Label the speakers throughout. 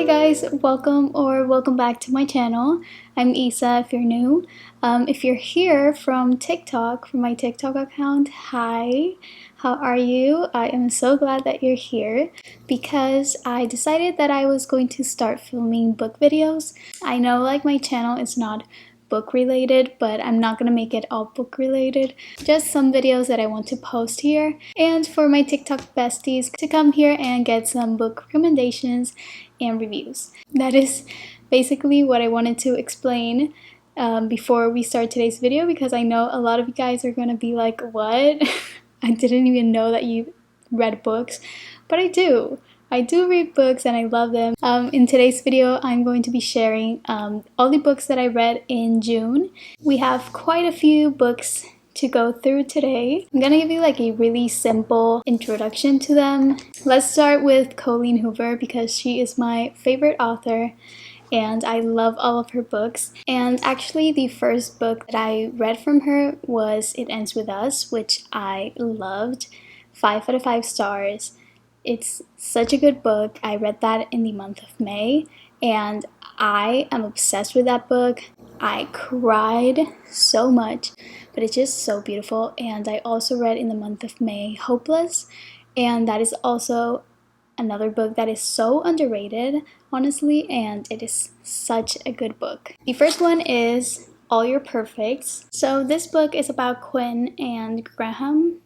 Speaker 1: Hey guys, welcome back to my channel. I'm Isa if you're new. If you're here from TikTok, from my TikTok account, hi, how are you? I am so glad that you're here because I decided that I was going to start filming book videos. I know like my channel is not book related, but I'm not gonna make it all book related, just some videos that I want to post here and for my TikTok besties to come here and get some book recommendations and reviews. That is basically what I wanted to explain before we start today's video, because I know a lot of you guys are gonna be like, what? I didn't even know that you read books, but I do read books and I love them. In today's video, I'm going to be sharing all the books that I read in June. We have quite a few books to go through today. I'm gonna give you like a really simple introduction to them. Let's start with Colleen Hoover because she is my favorite author and I love all of her books. And actually the first book that I read from her was It Ends With Us, which I loved. 5 out of 5 stars. It's such a good book. I read that in the month of May and I am obsessed with that book. I cried so much, but it's just so beautiful. And I also read in the month of May Hopeless, and that is also another book that is so underrated, honestly, and it is such a good book. The first one is All Your Perfects. So this book is about Quinn and Graham,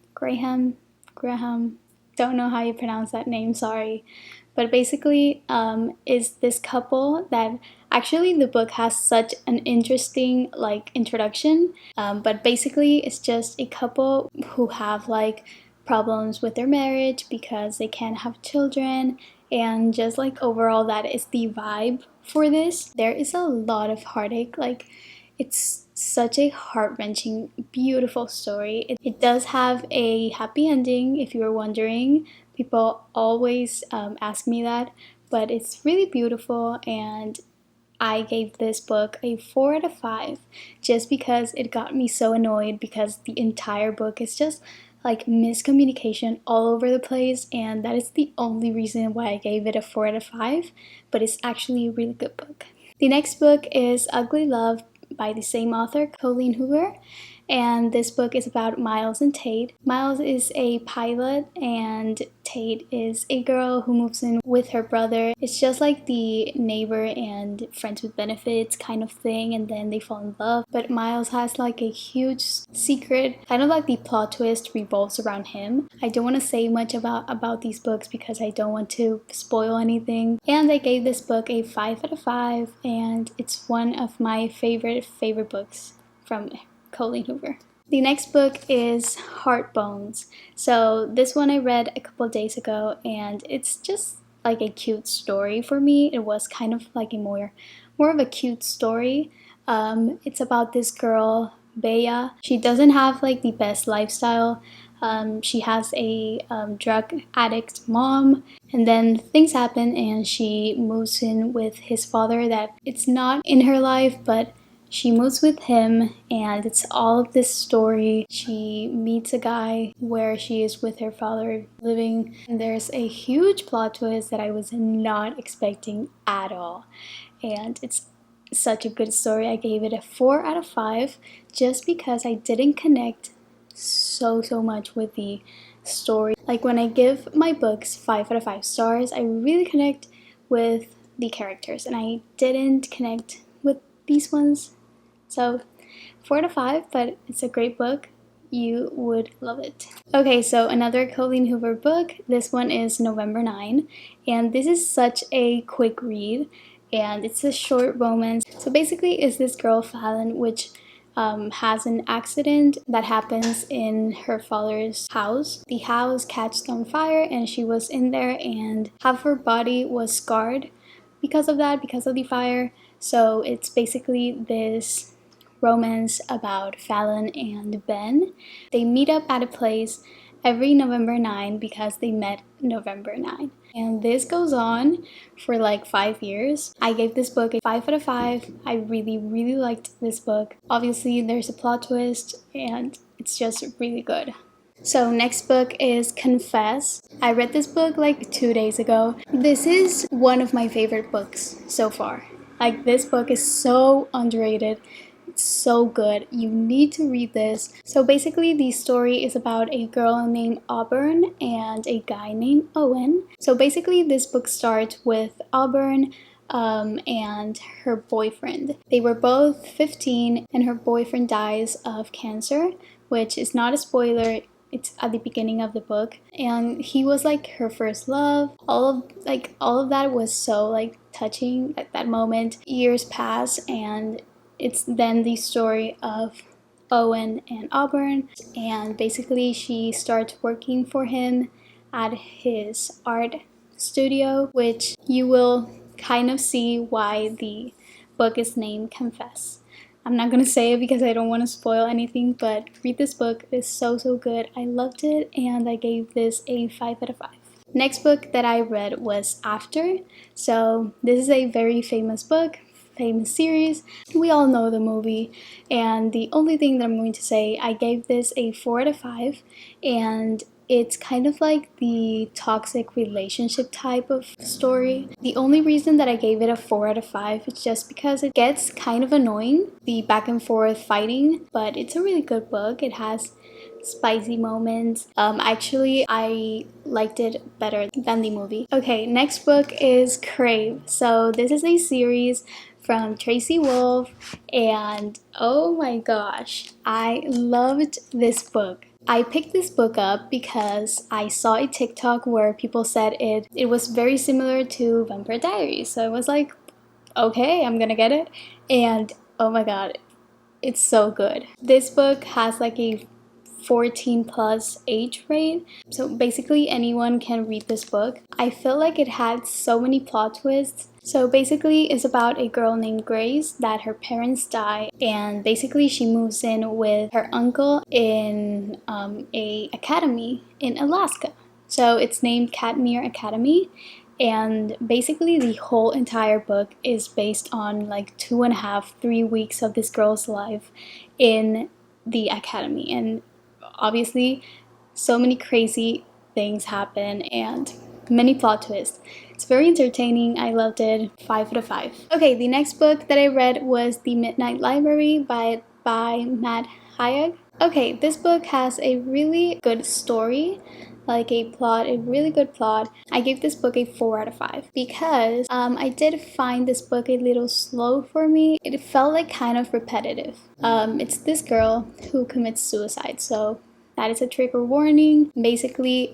Speaker 1: don't know how you pronounce that name, sorry. But basically is this couple that actually the book has such an interesting like introduction, but basically it's just a couple who have like problems with their marriage because they can't have children, and just like overall that is the vibe for this. There is a lot of heartache, like it's such a heart-wrenching, beautiful story. It does have a happy ending, if you were wondering. People always ask me that, but it's really beautiful, and I gave this book a 4 out of 5 just because it got me so annoyed because the entire book is just like miscommunication all over the place, and that is the only reason why I gave it a 4 out of 5, but it's actually a really good book. The next book is Ugly Love by the same author, Colleen Hoover, and this book is about Miles and Tate. Miles is a pilot and Tate is a girl who moves in with her brother. It's just like the neighbor and friends with benefits kind of thing, and then they fall in love. But Miles has like a huge secret, kind of like the plot twist revolves around him. I don't want to say much about these books because I don't want to spoil anything. And I gave this book a 5 out of 5, and it's one of my favorite books from Colleen Hoover. The next book is Heart Bones. So this one I read a couple days ago, and it's just like a cute story for me. It was kind of like a more of a cute story. It's about this girl, Bea. She doesn't have like the best lifestyle. She has a drug addict mom, and then things happen and she moves in with his father. That it's not in her life, but she moves with him, and it's all of this story. She meets a guy where she is with her father living, and there's a huge plot twist that I was not expecting at all, and it's such a good story. I gave it a 4 out of 5 just because I didn't connect so much with the story. Like when I give my books 5 out of 5 stars, I really connect with the characters, and I didn't connect with these ones. So 4 out of 5, but it's a great book. You would love it. Okay, so another Colleen Hoover book. This one is November 9, and this is such a quick read, and it's a short romance. So basically it's this girl, Fallon, which has an accident that happens in her father's house. The house catches on fire, and she was in there, and half her body was scarred because of that, because of the fire. So it's basically this romance about Fallon and Ben. They meet up at a place every November 9 because they met November 9. And this goes on for like 5 years. I gave this book a 5 out of 5. I really liked this book. Obviously there's a plot twist and it's just really good. So next book is Confess. I read this book like 2 days ago. This is one of my favorite books so far. Like, this book is so underrated. It's so good. You need to read this. So basically, the story is about a girl named Auburn and a guy named Owen. So basically, this book starts with Auburn and her boyfriend. They were both 15 and her boyfriend dies of cancer, which is not a spoiler. It's at the beginning of the book, and he was like her first love. All of that was so like touching at that moment. Years pass, and it's then the story of Owen and Auburn, and basically she starts working for him at his art studio, which you will kind of see why the book is named Confess. I'm not gonna say it because I don't want to spoil anything, but read this book. It is so good. I loved it, and I gave this a 5 out of 5. Next book that I read was After. So this is a very famous book, famous series. We all know the movie, and the only thing that I'm going to say, I gave this a 4 out of 5, and it's kind of like the toxic relationship type of story. The only reason that I gave it a 4 out of 5 is just because it gets kind of annoying, the back and forth fighting, but it's a really good book. It has spicy moments. Actually, I liked it better than the movie. Okay, next book is Crave. So this is a series from Tracy Wolff, and oh my gosh, I loved this book. I picked this book up because I saw a TikTok where people said it was very similar to Vampire Diaries. So I was like, okay, I'm gonna get it. And oh my god, it's so good. This book has like a 14 plus age rate, so basically anyone can read this book. I feel like it had so many plot twists. So basically it's about a girl named Grace that her parents die, and basically she moves in with her uncle in a academy in Alaska. So it's named Katmere Academy, and basically the whole entire book is based on like 2.5, 3 weeks of this girl's life in the academy. And obviously so many crazy things happen and many plot twists. It's very entertaining. I loved it. 5 out of 5. Okay, the next book that I read was The Midnight Library by Matt Haig. Okay, this book has a really good story, like a really good plot. I gave this book a 4 out of 5 because I did find this book a little slow for me. It felt like kind of repetitive. It's this girl who commits suicide, so that is a trigger warning. Basically,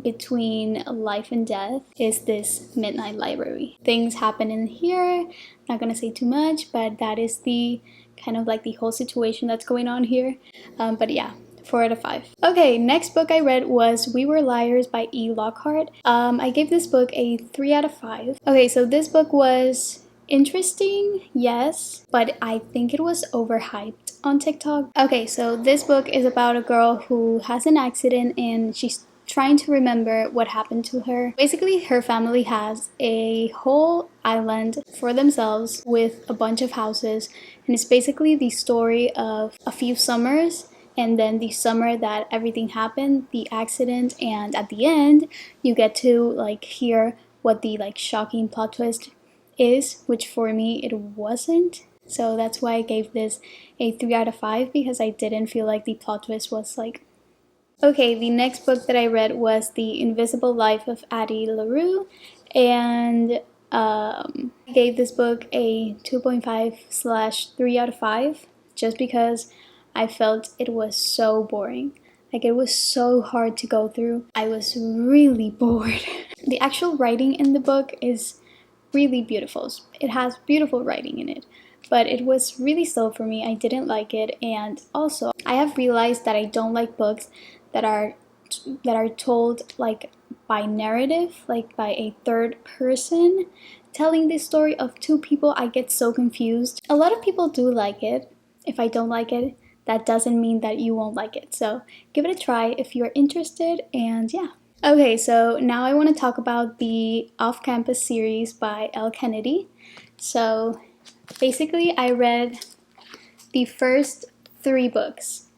Speaker 1: between life and death is this midnight library. Things happen in here. I'm not gonna say too much, but that is the kind of like the whole situation that's going on here. But yeah, 4 out of 5. Okay, next book I read was We Were Liars by E. Lockhart. I gave this book a 3 out of 5. Okay, so this book was interesting, yes, but I think it was overhyped on TikTok. Okay, so this book is about a girl who has an accident and she's trying to remember what happened to her. Basically, her family has a whole island for themselves with a bunch of houses, and it's basically the story of a few summers, and then the summer that everything happened, the accident, and at the end you get to like hear what the like shocking plot twist is, which for me it wasn't. So that's why I gave this a 3 out of 5, because I didn't feel like the plot twist was like... Okay, the next book that I read was The Invisible Life of Addie Larue, and I gave this book a 2.5/3 out of 5 just because I felt it was so boring. Like, it was so hard to go through. I was really bored. The actual writing in the book is really beautiful. It has beautiful writing in it, but it was really slow for me. I didn't like it, and also I have realized that I don't like books that are told like by narrative, like by a third person telling the story of two people. I get so confused. A lot of people do like it. If I don't like it, that doesn't mean that you won't like it. So give it a try if you're interested, and yeah. Okay, so now I want to talk about the Off-Campus series by Elle Kennedy. So basically, I read the first 3 books.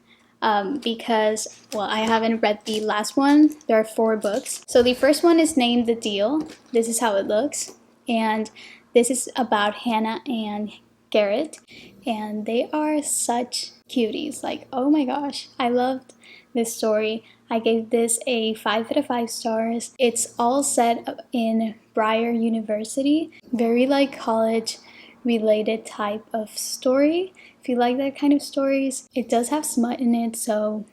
Speaker 1: because, well, I haven't read the last one. There are 4 books. So the first one is named The Deal. This is how it looks. And this is about Hannah and Garrett. And they are such cuties. Like, oh my gosh, I loved this story. I gave this a 5 out of 5 stars. It's all set in Briar University. Very like college related type of story. If you like that kind of stories, it does have smut in it, so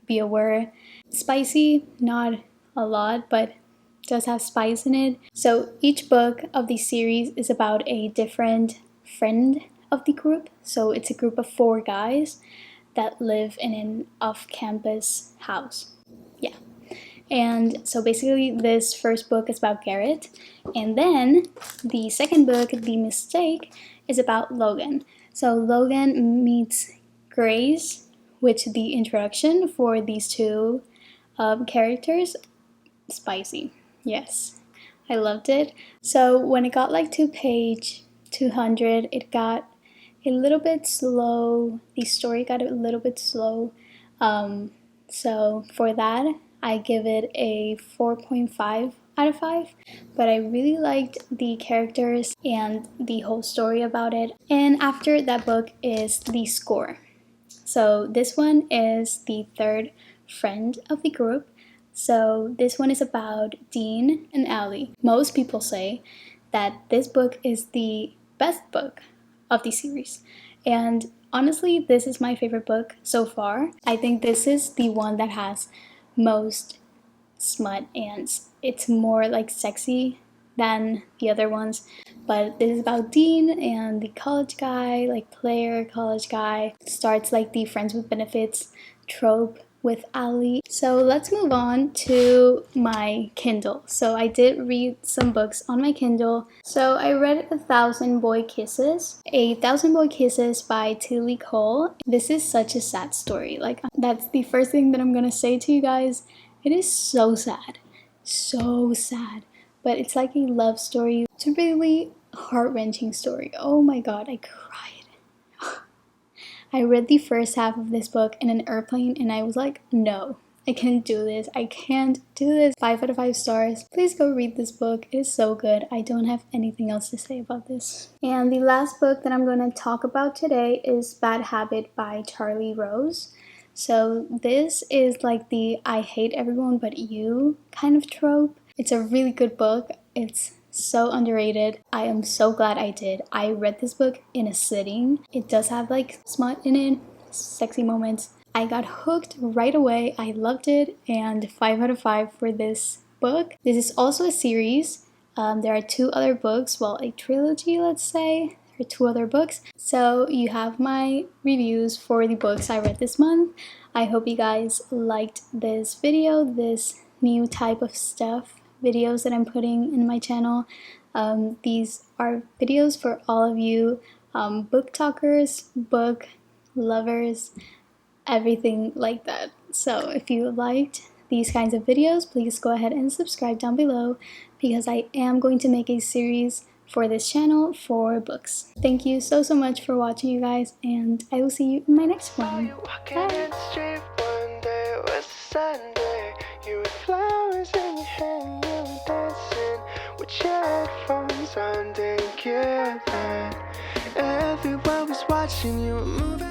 Speaker 1: be aware. Spicy, not a lot, but does have spice in it. So each book of the series is about a different friend of the group. So it's a group of 4 guys that live in an off-campus house. Yeah. And so basically this first book is about Garrett, and then the second book, The Mistake, is about Logan. So Logan meets Grace, which the introduction for these 2 characters, spicy. Yes, I loved it. So when it got like to page 200, it got a little bit slow. The story got a little bit slow. So for that, I give it a 4.5 out of 5, but I really liked the characters and the whole story about it. And after that book is The Score. So this one is the 3rd friend of the group. So this one is about Dean and Elle. Most people say that this book is the best book of the series. And honestly, this is my favorite book so far. I think this is the one that has most smut, and it's more like sexy than the other ones. But this is about Dean and the college guy, like player college guy. Starts like the friends with benefits trope with Elle. So let's move on to my Kindle. So I did read some books on my Kindle. So I read 1,000 Boy Kisses. 1,000 Boy Kisses by Tillie Cole. This is such a sad story. Like, that's the first thing that I'm gonna say to you guys. It is so sad. So sad. But it's like a love story. It's a really heart-wrenching story. Oh my god, I cried. I read the first half of this book in an airplane and I was like, no, I can't do this. I can't do this. 5 out of 5 stars. Please go read this book. It is so good. I don't have anything else to say about this. And the last book that I'm going to talk about today is Bad Habit by Charleigh Rose. So this is like the I hate everyone but you kind of trope. It's a really good book. It's so underrated. I am so glad I did. I read this book in a sitting. It does have like smut in it, sexy moments. I got hooked right away. I loved it, and 5 out of 5 for this book. This is also a series. There are 2 other books, well, a trilogy, let's say. There are 2 other books. So you have my reviews for the books I read this month. I hope you guys liked this video, this new type of stuff. Videos that I'm putting in my channel. These are videos for all of you book talkers, book lovers, everything like that. So if you liked these kinds of videos, please go ahead and subscribe down below, because I am going to make a series for this channel for books. Thank you so much for watching, you guys, and I will see you in my next one. Bye! You with flowers in your hand, you were dancing with your headphones on, didn't care that everyone was watching you moving.